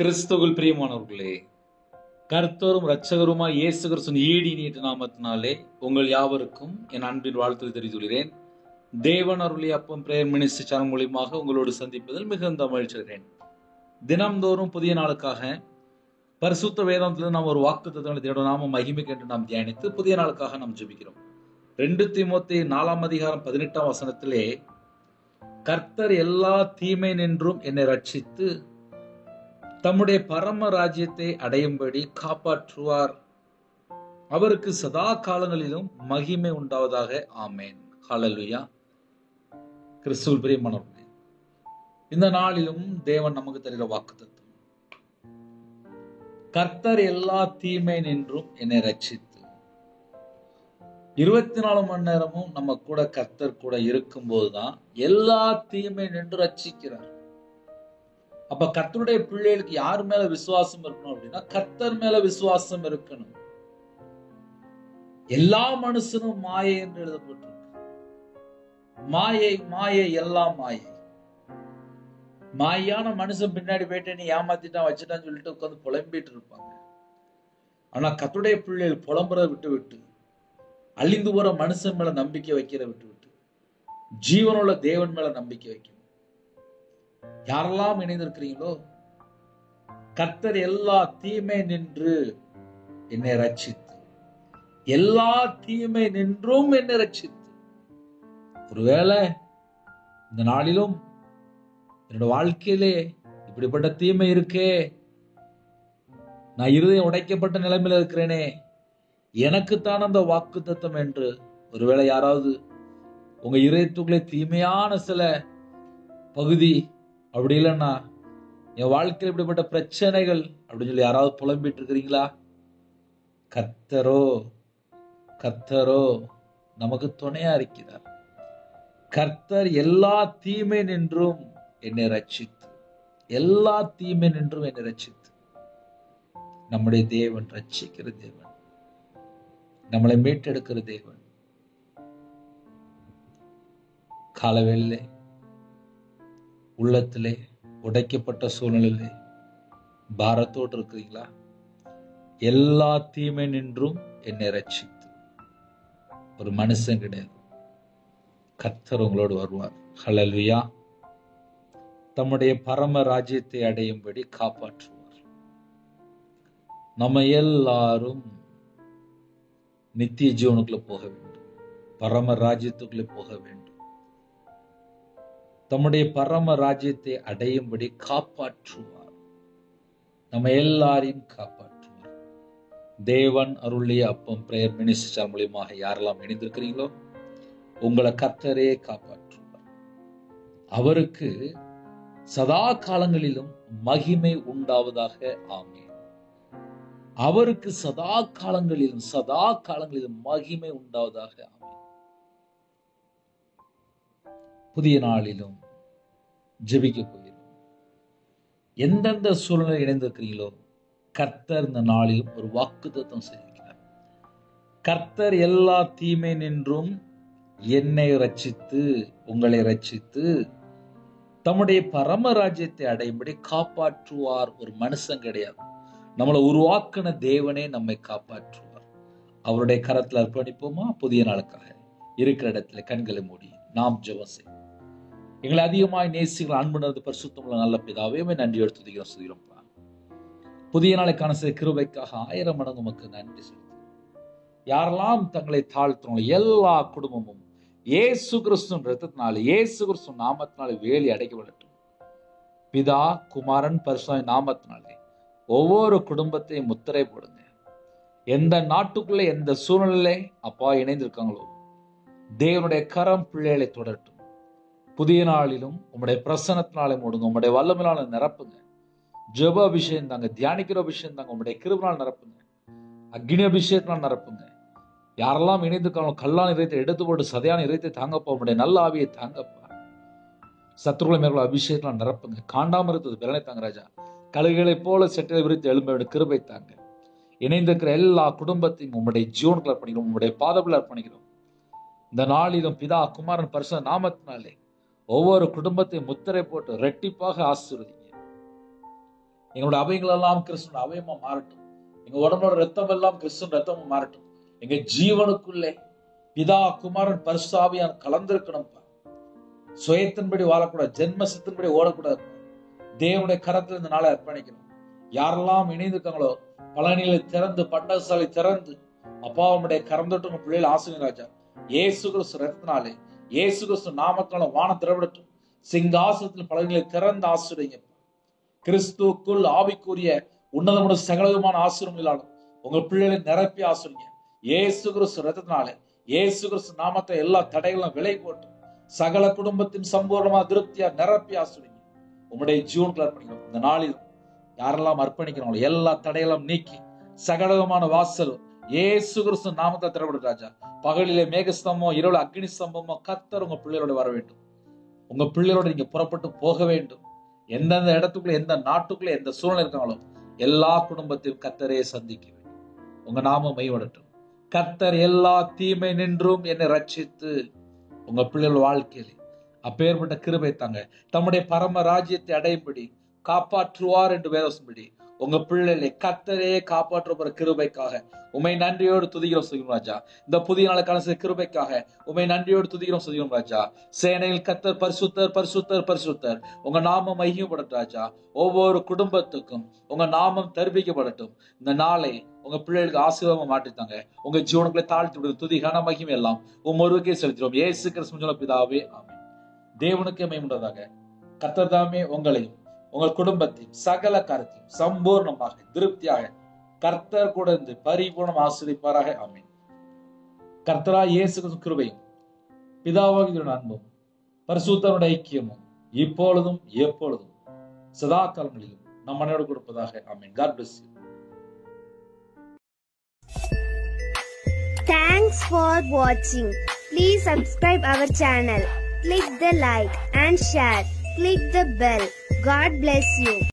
கிறிஸ்துவுக்குள் பிரியமானவர்களே, கர்த்தரும் இரட்சகருமாய் இயேசு கிறிஸ்துவின் ஈடி நீட்ட நாமத்தினாலே உங்கள் யாவருக்கும் என் அன்பின் வாழ்த்து தெரிவித்துள்ளேன். தேவன் அருளிய அப்பம் பிரேயர் மினிஸ்ட்ரி சேனல் மூலியமாக உங்களோடு சந்திப்பதில் மிகுந்த மகிழ்ச்சி அடைகிறேன். தினம்தோறும் புதிய நாளுக்காக பரிசுத்த வேதாந்தத்தில் நாம் ஒரு வாக்குத்தத்தங்களை தேட நாம மகிமைக்கு என்று நாம் தியானித்து புதிய நாளுக்காக நாம் ஜெபிக்கிறோம். 2 தீமோத்தேயு 4:18 கர்த்தர் எல்லா தீமை நின்றும் என்னை ரட்சித்து தம்முடைய பரம ராஜ்யத்தை அடையும்படி காப்பாற்றுவார். அவருக்கு சதா காலங்களிலும் மகிமை உண்டாவதாக. ஆமேன். ஹல்லேலூயா. கிறிஸ்துவுக்குள் பிரியமானவர்களே, இந்த நாளிலும் தேவன் நமக்கு தருகிற வாக்குத்தத்தம், கர்த்தர் எல்லா தீமை நின்றும் என்னை ரட்சித்து. 24 மணி நேரமும் நம்ம கூட கர்த்தர் கூட இருக்கும் போதுதான் எல்லா தீமை நின்று ரட்சிக்கிறார். அப்ப கர்த்தருடைய பிள்ளைகளுக்கு யார் மேல விசுவாசம் இருக்கணும் அப்படின்னா, கர்த்தர் மேல விசுவாசம் இருக்கணும். எல்லா மனுஷனும் மாயை என்று எழுதப்பட்டிருக்கு. மாயை மாயை எல்லாம் மாயை. மாயான மனுஷன் பின்னாடி போயிட்டு நீ ஏமாத்திட்டான் வச்சுட்டான்னு சொல்லிட்டு உட்காந்து புலம்பிட்டு இருப்பாங்க. ஆனா கர்த்தருடைய பிள்ளைகள் புலம்புறத விட்டு விட்டு, அழிந்து போற மனுஷன் மேல நம்பிக்கை வைக்கிற விட்டு விட்டு, ஜீவனுள்ள தேவன் மேல நம்பிக்கை வைக்கணும். யாரெல்லாம் இணைந்திருக்கிறீங்களோ, கர்த்தர் எல்லா தீமை நின்று என்னை ரட்சித்து, எல்லா தீமை நின்றும் என்னை ரட்சித்து. ஒருவேளை இந்த நாளிலும் என்னோட வாழ்க்கையிலே இப்படிப்பட்ட தீமை இருக்கே, நான் இருதயம் உடைக்கப்பட்ட நிலைமையில இருக்கிறேனே, எனக்குத்தான் அந்த வாக்குத்தத்தம் என்று ஒருவேளை யாராவது உங்க இதயத்துக்குள்ளே தீமையான சில பகுதி, அப்படி இல்லைன்னா என் வாழ்க்கையில் இப்படிப்பட்ட பிரச்சனைகள் அப்படின்னு சொல்லி யாராவது புலம்பிட்டு இருக்கிறீங்களா? கர்த்தரோ கர்த்தரோ நமக்கு துணையா இருக்கிறார். கர்த்தர் எல்லா தீமை நின்றும் என்னை ரட்சித்து, எல்லா தீமை நின்றும் என்னை ரட்சித்து. நம்முடைய தேவன் ரட்சிக்கிற தேவன், நம்மளை மீட்டெடுக்கிற தேவன். காலவேளை உள்ளத்திலே உடைக்கப்பட்ட சூழ்நிலையிலே பாரத்தோடு இருக்கிறீங்களா? எல்லா தீமை நின்றும் என்னை ரட்சித்து. ஒரு மனுஷன் கிடையாது, கர்த்தர் உங்களோடு வருவார். ஹல்லேலூயா. தம்முடைய பரம ராஜ்யத்தை அடையும்படி காப்பாற்றுவார். நம்ம எல்லாரும் நித்திய ஜீவனுக்குள்ள போக வேண்டும், பரம ராஜ்யத்துக்குள்ள போக வேண்டும். தம்முடைய பரம ராஜ்யத்தை அடையும்படி காப்பாற்றுவார். நம்ம எல்லாரையும் காப்பாற்றுவார். தேவன் அருளிய அப்பம் பிரேயர் மினிஸ்ட்ரி சேனல் மூலமாக யாரெல்லாம் இணைந்திருக்கிறீங்களோ, உங்களை கர்த்தரே காப்பாற்றுவார். அவருக்கு சதா காலங்களிலும் மகிமை உண்டாவதாக. ஆமென். அவருக்கு சதா காலங்களிலும் மகிமை உண்டாவதாக. ஆமென். புதிய நாளிலும் ஜெபிக்க போகிறோம். எந்தெந்த சூழ்நிலை இணைந்திருக்கிறீங்களோ, கர்த்தர் இந்த நாளிலும் ஒரு வாக்குத்தத்தம் செய்திருக்கிறார். கர்த்தர் எல்லா தீமை நின்றும் என்னை ரட்சித்து, உங்களை ரட்சித்து, தம்முடைய பரம ராஜ்யத்தை அடையும்படி காப்பாற்றுவார். ஒரு மனுஷன் கிடையாது, நம்மளை உருவாக்கின தேவனே நம்மை காப்பாற்றுவார். அவருடைய கரத்தில் அர்ப்பணிப்போமா? புதிய நாளுக்காக இருக்கிற இடத்துல கண்களை மூடி நாம் ஜெபம் செய்வோம். எங்களை அதிகமாய் நேசிகள் அன்புணர்ந்து பரிசுத்தமுள்ள நல்ல பிதாவே, நன்றி எடுத்து சுதிக்கிறோம். புதிய நாளைக்கான சில கிருபைக்காக 1000 மடங்கு உமக்கு நன்றி செலுத்து. யாரெல்லாம் தங்களை தாழ்த்தணும், எல்லா குடும்பமும் இயேசு கிறிஸ்துவின் இரத்தத்தினாலே, இயேசு கிறிஸ்து நாமத்தினாலே வேலி அடைக்கப்படட்டும். பிதா குமாரன் பரிசுத்த நாமத்தினாலே ஒவ்வொரு குடும்பத்தையும் முத்திரை போடுங்க. எந்த நாட்டுக்குள்ளே எந்த சூழ்நிலை அப்பா இணைந்திருக்காங்களோ, தேவனுடைய கரம் பிள்ளைகளை தொடரட்டும். புதிய நாளிலும் உம்முடைய பிரசன்னத்தினாலே மூடுங்க, உம்முடைய வல்லமையினால நிரப்புங்க. ஜெப அபிஷேகம் தாங்க, தியானிக்கிற அபிஷேகம் தாங்க, உம்முடைய கிருபையால் நிரப்புங்க, அக்னி அபிஷேகத்தினால் நிரப்புங்க. யாரெல்லாம் இணைந்திருக்காங்களோ, கல்லான இதயத்தை எடுத்து போட்டு சதையான இதயத்தை தாங்கப்பா, உம்முடைய நல்ல ஆவியை தாங்கப்பா. சத்துருக்களை மேற்கொள்ள அபிஷேகத்தினால் நிரப்புங்க. காண்டாம இருந்தது பலனை தாங்க ராஜா. கழுகுகளை போல செட்டிலை விரித்து எழும்ப கிருபை தாங்க. இணைந்திருக்கிற எல்லா குடும்பத்தையும் உம்முடைய ஜீவனுக்குள்ள அர்ப்பணிக்கிறோம், உம்முடைய பாதத்தில் அர்ப்பணிக்கிறோம். இந்த நாளிலும் பிதா குமாரன் பரிசுத்த நாமத்தினாலே ஒவ்வொரு குடும்பத்தையும் முத்திரை போட்டு ரெட்டிப்பாக ஆசீர்வதிங்க. எங்களுடைய அவைகள் எல்லாம் கிறிஸ்துவ அவயமா மாறட்டும். எங்க உடம்போட ரத்தம் எல்லாம் கிறிஸ்துவ ரத்தமும் மாறட்டும். எங்க ஜீவனுக்குள்ளே பிதா குமாரன் பரிசுத்த ஆவியானவர் கலந்திருக்கணும்ப்பா. சுயத்தின்படி வாழக்கூடாது, ஜென்மசத்தின்படி ஓடக்கூடாது. தேவனுடைய கரத்தில் இந்த நாளை அர்ப்பணிக்கணும். யாரெல்லாம் இணைந்திருக்காங்களோ பழனியில திறந்து, பண்டகசாலை திறந்து, அப்பாவுடைய கரம் தொட்டு உங்க பிள்ளைகள் ஆசிரியர் ராஜா. இயேசு கிறிஸ்து ரத்தத்தினாலே, இயேசு கிறிஸ்து நாமத்தினால வானம் திறவிடட்டும். சிங்காசனத்தில் பழனிகளை திறந்து ஆசிரியங்க. கிறிஸ்துக்குள் ஆவிக்குரிய உன்னதமான சகலவிதமான ஆசீர்வாதங்களாலும் உங்க பிள்ளைகளை நிரப்பி ஆசிரியங்க. இயேசு கிறிஸ்து ரத்தத்தினாலே, இயேசு கிறிஸ்து நாமத்தை எல்லா தடைகளும் விலை போட்டு சகல குடும்பத்தின் சம்பூர்ணமா திருப்தியா நிரப்பி ஆசிரியங்க. உங்களுடைய ஜீவனுக்குள்ள அர்ப்பணிக்கணும். இந்த நாளில் யாரெல்லாம் அர்ப்பணிக்கிறாங்களோ எல்லா தடைகளும் நீக்கி சகலவிதமான வாசல் இயேசு கிறிஸ்து நாமத்தை திறவிடும் ராஜா. பகலிலே மேகஸ்தம்பமோ இரவு அக்னி ஸ்தம்பமோ கர்த்தர் உங்க பிள்ளைகளோட வர வேண்டும். உங்க பிள்ளைகளோட நீங்க புறப்பட்டு போக வேண்டும். எந்தெந்த இடத்துக்குள்ள, எந்த நாட்டுக்குள்ள, எந்த சூழ்நிலை இருக்காங்களோ எல்லா குடும்பத்தையும் கர்த்தரே சந்திக்க வேண்டும். உங்க நாமம் மைவடட்டும். கர்த்தர் எல்லா தீமை நின்றும் என்னை ரட்சித்து உங்க பிள்ளைகள் வாழ்க்கையிலே அப்பேற்பட்ட கிருபை தாங்க தம்முடைய பரம ராஜ்யத்தை அடையும்படி காப்பாற்றுவார் என்று வேதம்படி உங்க பிள்ளைகளை கர்த்தரே காப்பாற்ற கிருபைக்காக உமை நன்றியோடு துதிக்கிறோம் சொல்கிறோம் ராஜா. இந்த புதிய நாளுக்கான கிருபைக்காக உமை நன்றியோடு துதிக்கிறோம் சொல்கிறோம் ராஜா. சேனையில் கர்த்தர் பரிசுத்தர் பரிசுத்தர் பரிசுத்தர். உங்க நாமம் மையப்படட்டும் ராஜா. ஒவ்வொரு குடும்பத்துக்கும் உங்க நாமம் தரிப்பிக்கப்படட்டும். இந்த நாளை உங்க பிள்ளைகளுக்கு ஆசீர்வாதமா மாற்றித்தாங்க. உங்க ஜீவனுக்குள்ளே தாழ்த்தி விடுது துதி கன மகிமை எல்லாம் ஒருவருக்கே செலுத்திடும். இயேசு கிறிஸ்து பிதாவே ஆமென். தேவனுக்கே மகிமையுண்டாதாக. கர்த்தர் தாமே உங்களையும் உங்கள் குடும்பத்தையும் சகல காரியத்தையும் சம்பூர்ணமாக திருப்தியாக கர்த்தர் கூட இருந்து பரிபூர்ணம் ஆசீர்வதிப்பாராக. ஆமென். கர்த்தராகிய இயேசு கிறிஸ்துவின் கிருபையும் பிதாவாகிய அன்பும் பரிசுத்தருடைய ஐக்கியமும் இப்பொழுதும் எப்பொழுதும் சதா காலங்களிலும் நம் மனையோடு கொடுப்பதாக. ஆமென். God bless you. Thanks for watching. Please subscribe our channel. Click the like and share. Click the bell. God bless you.